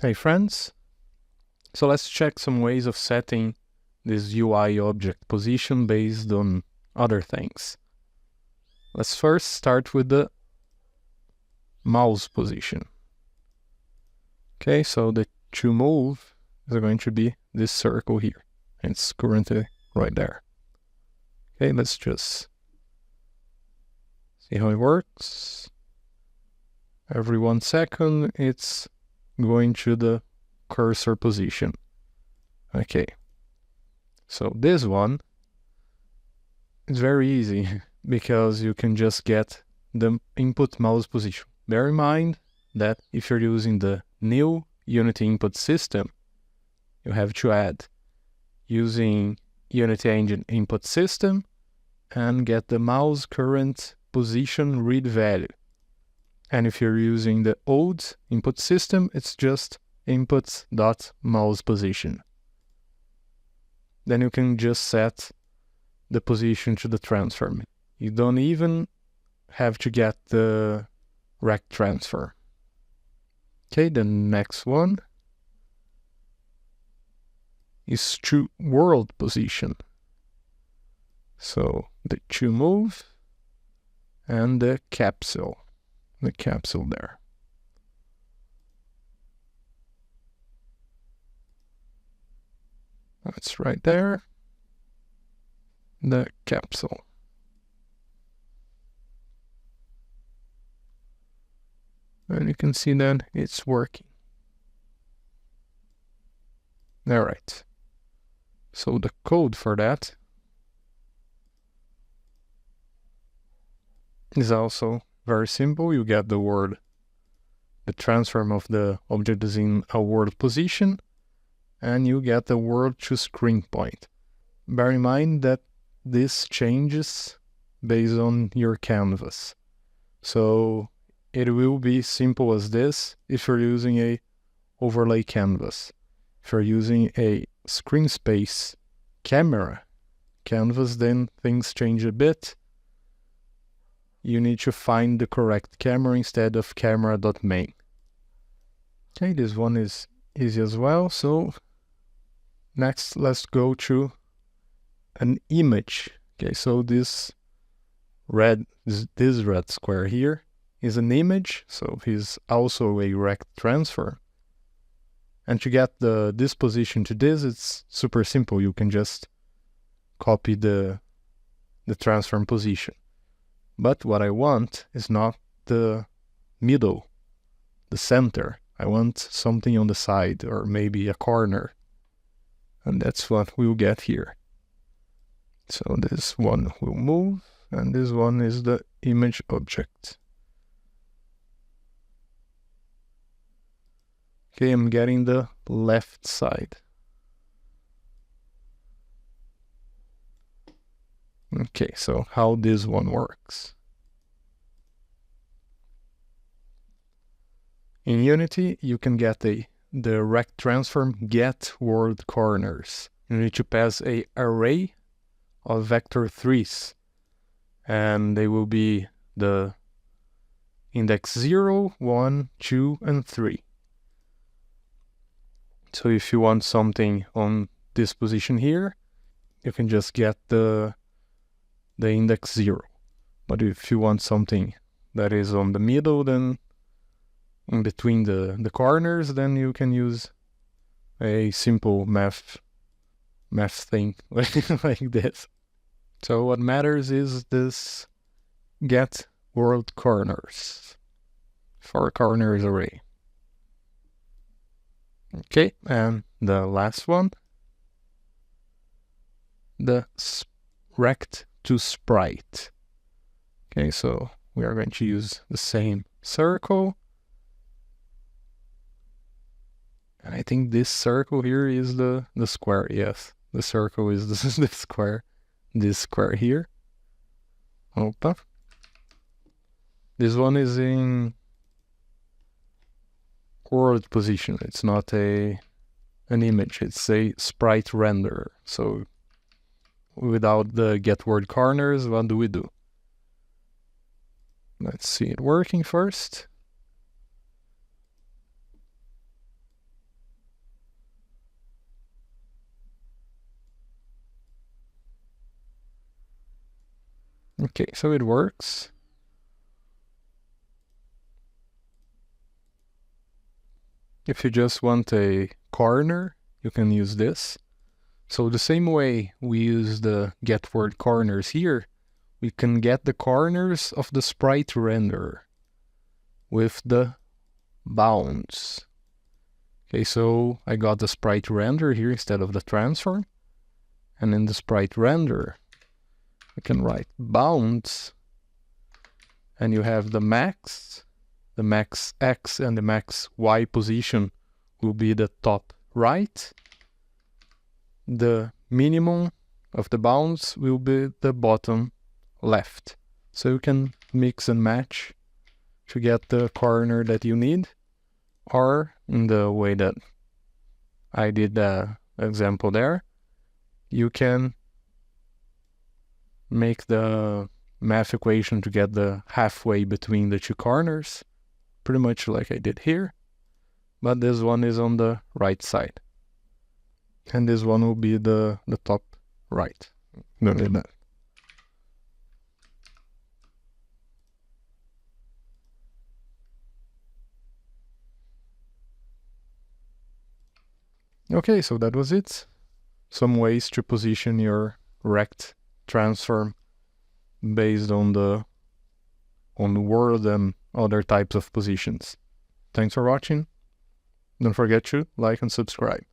Hey friends, so let's check some ways of setting this UI object position based on other things. Let's first start with the mouse position. Okay, so the to move is going to be this circle here, and it's currently right there. Okay, let's just see how it works. Every 1 second, it's going to the cursor position. Okay, so this one is very easy because you can just get the input mouse position. Bear in mind that if you're using the new Unity input system, you have to add using Unity Engine input system and get the mouse current position read value. And if you're using the old input system, it's just input.mouse position. Then you can just set the position to the transform. You don't even have to get the rect transfer. Okay, the next one is to world position. So the to move and the capsule there. That's right there, the capsule. And you can see that it's working. All right. So the code for that is also very simple. You get the word, the transform of the object is in a world position, and you get the world to screen point. Bear in mind that this changes based on your canvas. So it will be simple as this if you're using a overlay canvas. If you're using a screen space camera canvas, then things change a bit. You need to find the correct camera instead of camera.main. Okay, this one is easy as well. So next, let's go to an image. Okay, so this red square here is an image, so he's also a rect transfer. And to get this position to this, it's super simple. You can just copy the transform position. But what I want is not the middle, the center. I want something on the side or maybe a corner. And that's what we'll get here. So this one will move, and this one is the image object. Okay, I'm getting the left side. Okay, so how this one works. In Unity, you can get the rect transform get world corners. You need to pass an array of vector 3s, and they will be the index 0, 1, 2, and 3. So if you want something on this position here, you can just get the index 0. But if you want something that is on the middle, then in between the corners, then you can use a simple math thing like this. So what matters is this get world corners, 4 corners array. Okay, and the last one, the rect to sprite. Okay, so we are going to use the same circle. And I think this circle here is the square. Yes, the circle is the square. This square here. Opa. This one is in world position. It's not an image. It's a spriteRenderer. So without the get world corners, what do we do? Let's see it working first. Okay, so it works. If you just want a corner, you can use this. So the same way we use the get word corners here, we can get the corners of the sprite renderer with the bounds. Okay, so I got the sprite renderer here instead of the transform. And in the sprite renderer, we can write bounds, and you have the max X and the max Y position will be the top right. The minimum of the bounds will be the bottom left. So you can mix and match to get the corner that you need, or in the way that I did the example there, you can make the math equation to get the halfway between the two corners, pretty much like I did here, but this one is on the right side. And this one will be the top right. Don't need that. Okay, so that was it. Some ways to position your rect transform based on the word and other types of positions. Thanks for watching. Don't forget to like and subscribe.